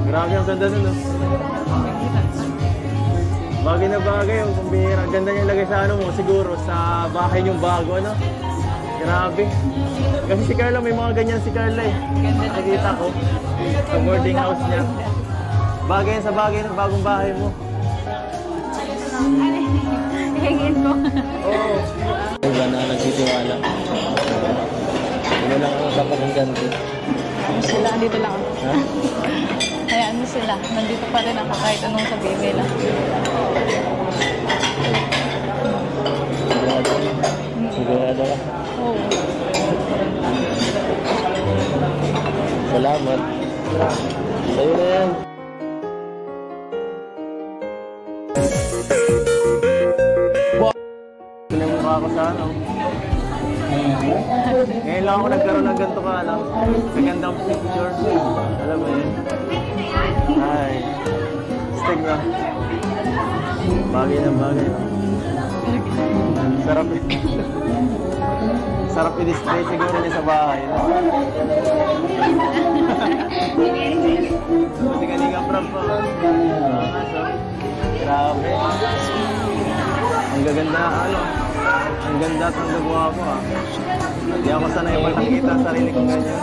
Grabe ang ganda nun, no? Bagay na bagay, yung kumbira. Ganda niya ilagay sa ano mo, siguro, sa bahay niyong bago, ano? Grabe. Kasi si Carla, may mga ganyan si Carla eh. Nakikita ko. Sa boarding house niya. Bagay yan sa bagay ng bagong bahay mo. Hingin ko. Oo. Wala na nagtitiwala. Ano lang ako dapat ng ganti. Ano sila? Andito lang ako. Ha? Hayaan mo sila. Nandito pa rin ako kahit anong sabihin nila. Sigurado ka? Oo. Salamat. Sa'yo na yan. Ito yung mukha ko sa ano. Ngayon lang ako nagkaroon ng ganito ka, ano? Magandang picture. Alam mo yun? Ay. Stig na. Bagay na bagay. Sarap eh. Sarap i-display siguro niya sa bahay. Kasi kanina prap pa. Grabe. Ang gaganda, ano? Ang ganda at ang gagawa ko, ha? Hindi ako sanay pagkakita sa sarili kong ganyan.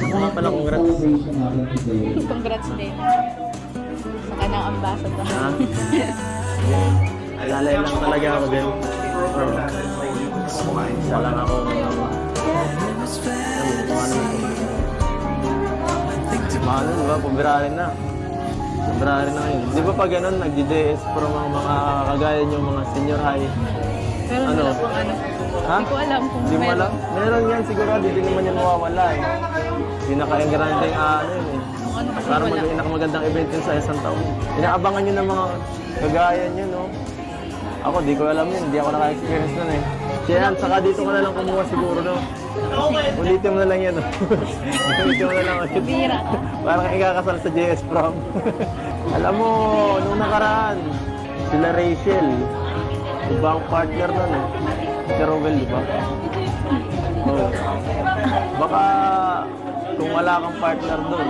Mga pala, congrats. Congrats din. Sa kanang ambassador. Ha? Alalay lang talaga ako din. Isa lang ako. Ano, di ba? Pumirarin na. Pumirarin na ngayon. Di ba pag ganun, nag-DDS pro mga kagaya nyo, mga senior high? Pero ano? wala pong ano. Ha? Hindi ko alam kung di mo alam? Meron yan siguro, hindi naman yan mawawala eh. Pinaka-engranding ano yun eh. Ano kasi Para wala. pinakamagandang event yun sa isang taon. Inaabangan nyo ng mga kagaya nyo, no? Ako, di ko alam yun. Hindi ako naka-experience nun eh. Kaya saka dito ka na lang kumuha siguro, no? Ulitin mo na lang yan, no? Ulitin mo na lang ulit. Bira. Parang ikakasal sa JS Prom. Alam mo, nung nakaraan, sila Rachel, iba ang partner nun eh. Si Rowell, di ba? Oh. Baka kung wala kang partner doon,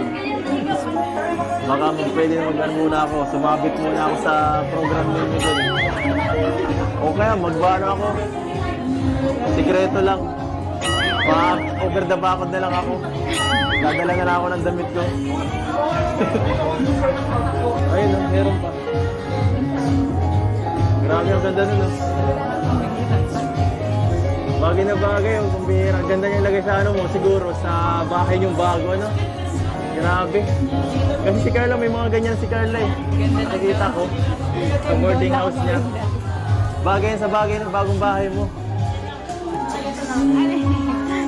baka pwede mag-ano muna ako, sumabit muna ako sa program ninyo doon. O kaya magbano ako, sikreto lang. Over the backod na lang ako. Dadala na lang ako ng damit ko. Ayun, meron pa. Grabe ang ganda nun, no? Bagay na bagay, yung kumbira. Ang ganda niya ilagay sa ano mo, siguro, sa bahay niyong bago, ano? Grabe. Kasi si Carla, may mga ganyan si Carla eh. Nakikita ko. Sa boarding house niya. Bagay yan sa bagay ng bagong bahay mo.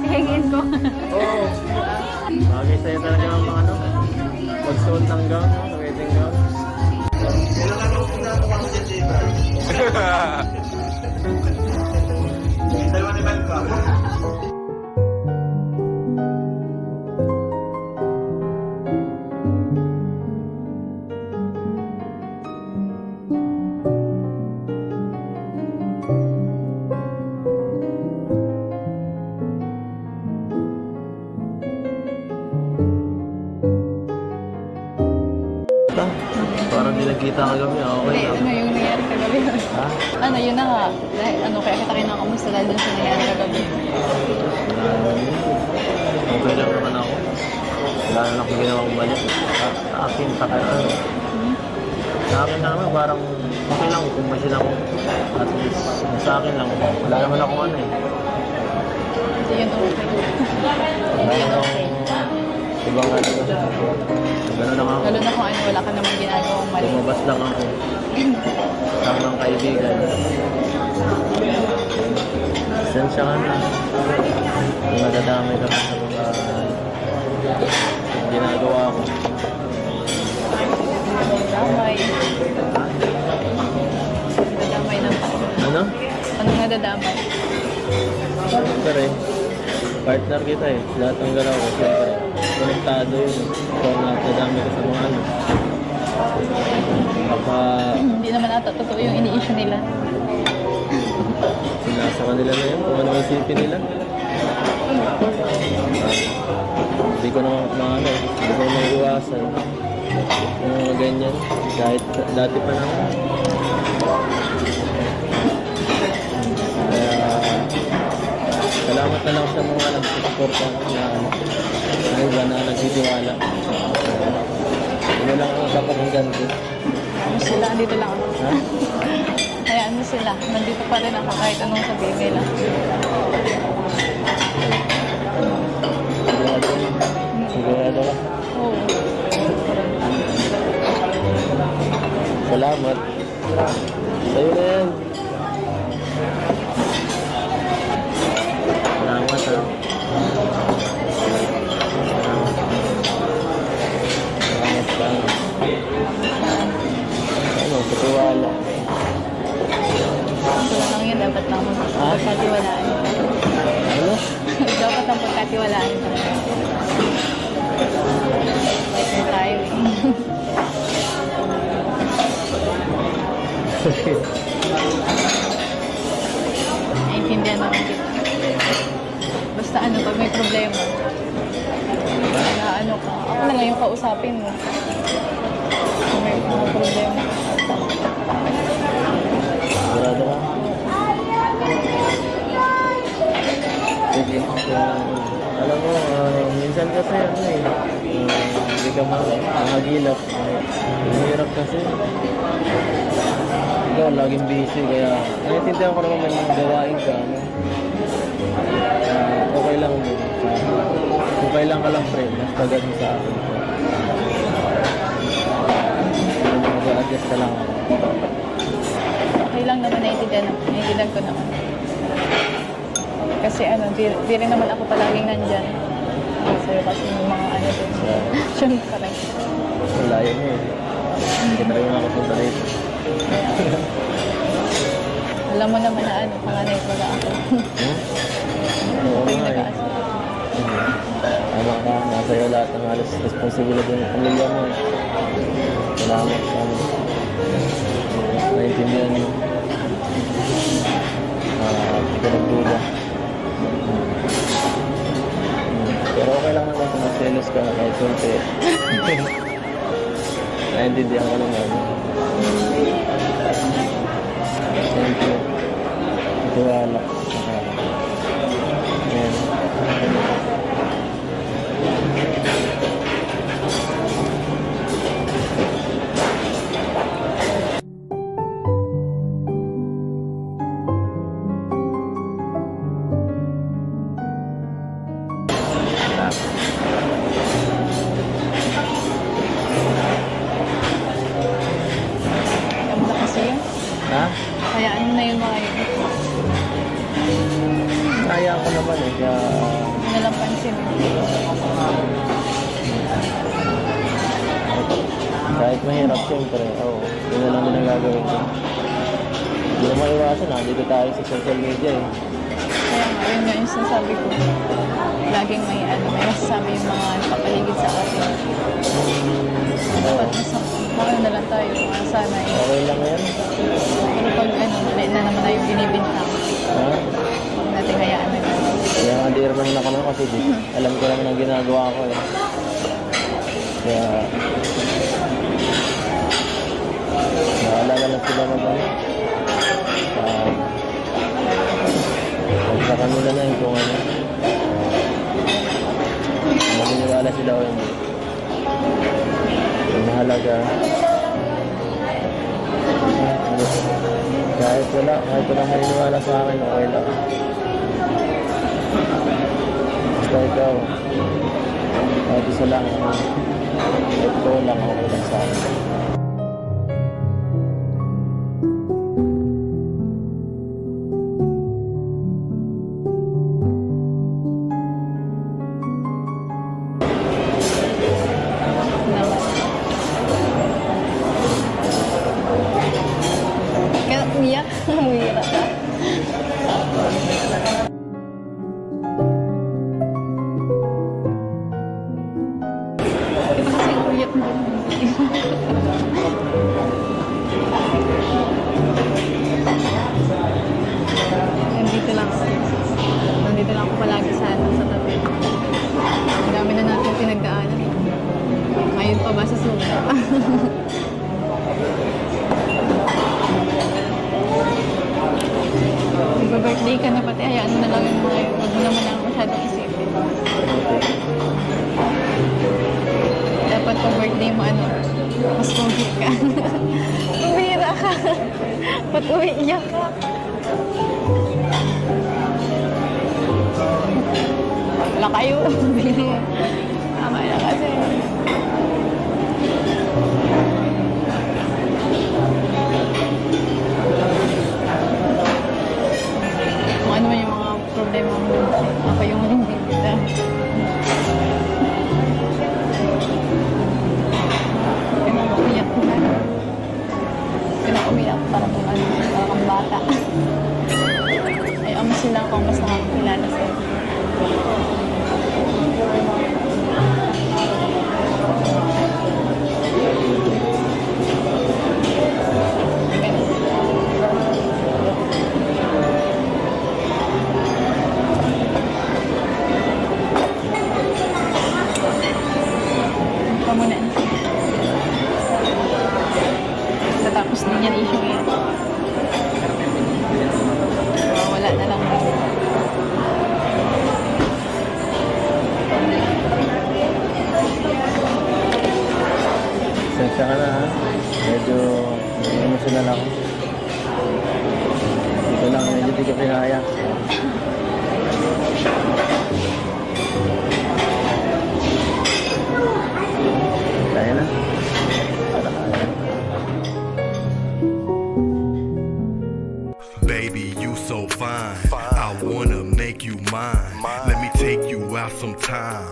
Hingin ko. Oo. Bagay sa'yo talaga ang mga ano. Pagsuot ng gown, no? Sa wedding gown. Kailangan ako na ako dyan si Ibrahim. Dalawa ni Ben ka. Parang di nagkita kagabi, okay lang. Ano yung nangyari kagabi? Ha? Ano, yun na nga. Ano, kaya kita kinakamusta dahil dun sa nangyari kagabi. Okay lang naman ako. Wala na akong ginawang mali. Sa akin, sa akin. Sa akin lang naman, parang okay lang kung masin ako. At least, sa akin lang, wala naman akong ano eh. Hindi yun okay. Wala naman akong ibang ano. Gano'n lang ako. Lalo na kung ano, wala ka namang ginagawang mali. Lumabas lang ako. Tamang kaibigan. Sensya ka na. Kung nadadamay ka pa sa mga ginagawa ko. Nadadamay. Nadadamay ng tao. Ano? Anong nadadamay? Siyempre, partner kita eh. Lahat ng galaw ko, siyempre. Konektado yun. Ikaw na nadami ka sa mga ano. Baka Hindi naman ata totoo yung ini-issue nila. sinasa kanila na yun. Kung ano isipin nila. Hindi ko naman maano. Hindi ko naman iwasan. Yung mga ganyan. Kahit dati pa naman. Kaya, salamat na lang sa mga nagsusuporta na iba na nagtitiwala. Ano lang ang dapat ng ganti. Ano sila, andito lang ako. Ha? Hayaan mo sila, nandito pa rin ako kahit anong sabihin nila. Sigurado ka? Oo. Salamat. Sa'yo na yan. Salamat ha. Salamat ka. Ano, katiwala. Ito lang yun, dapat lang pagkatiwalaan. Ano? Dapat lang pagkatiwalaan. Like tayo eh. Naiintindihan naman kita. Basta ano, pag may problema, na ano ka, ako na lang yung kausapin mo. Kung may mga problema. Sigurado ka? Sige. Alam mo, minsan kasi ano eh, hindi ka mahagilap. Mahirap kasi. Ikaw, laging busy, kaya naiintindihan ko naman may mga gawain ka. Ano? Okay lang din. Okay lang ka lang, friend. Mas tagad mo sa akin. Mag-adjust ka lang. Okay lang naman, naiintindihan ko naman. Kasi ano, di rin naman ako palaging nandyan. Sa'yo kasi yung mga ano din. Siyempre. Layo mo eh. Hindi na rin makapunta rito. Alam mo naman na ano, panganay ko na ako. Oo Ako yung nga eh. nag-aasal. Tama ka, nasa iyo lahat ng halos responsibilidad ng pamilya mo. Salamat sa amin. Naintindihan mo. Pinagduda. Pero okay lang naman kung mag-selos ka kahit kunti. Naintindihan ko naman. Thank you. Tiwala. Ayan. Alam na kasi yun. Ha? Kaya ano na yung mga yun. Kaya ko naman eh. Kaya... Hindi na lang pansin. Kahit mahirap siyempre, yun na lang din ang gagawin ko. Hindi na maiwasan, nandito tayo sa social media eh. Kaya nga, yun nga yung sinasabi ko. Laging may ano, may masasabi yung mga nakapaligid sa atin. Dapat makano na lang tayo, sana eh. Okay lang yan. Pero pag ano, mali na naman na yung binibintang. Ha? Huwag natin hayaan na gano'n. Kaya nga di naman ako na kasi alam ko naman ang ginagawa ko eh. Kaya... Naalala lang sila mag-ano. Sa kanila na yung kung ano. Maniniwala sila o hindi. Yung mahalaga. Kahit wala maniniwala sa akin, okay lang. Basta ikaw, kahit isa lang, kahit ikaw lang, okay lang sa akin. Kaya umiyak, umiyak ka. Iba kasi umiyak mo. Nandito lang ako. Nandito lang ako palagi sa tabi. Ang dami na natin pinagdaanan. Ngayon pa masusuka. Mag-birthday ka na pati, hayaan mo na lang yung mga yun. Huwag mo naman lang masyadong isipin. Dapat pag birthday mo, ano, mas pogi ka. Tumira ka. Patuwiyak ka. Wala kayo. Tama na kasi. Kung ano man yung mga problema mo, ako yung hindi kita. Pinag-umiyak ko na. Pinag-umiyak para kung ano, para kang bata. Ay, ang sila kung mas nakakilala sa'yo. Tapos din yan issue yan. Wala na lang. Sensya ka na ha. Medyo emotional ako. Dito lang, medyo di ko pinaya. Kaya na. Baby, you so fine. I wanna make you mine. Let me take you out sometime.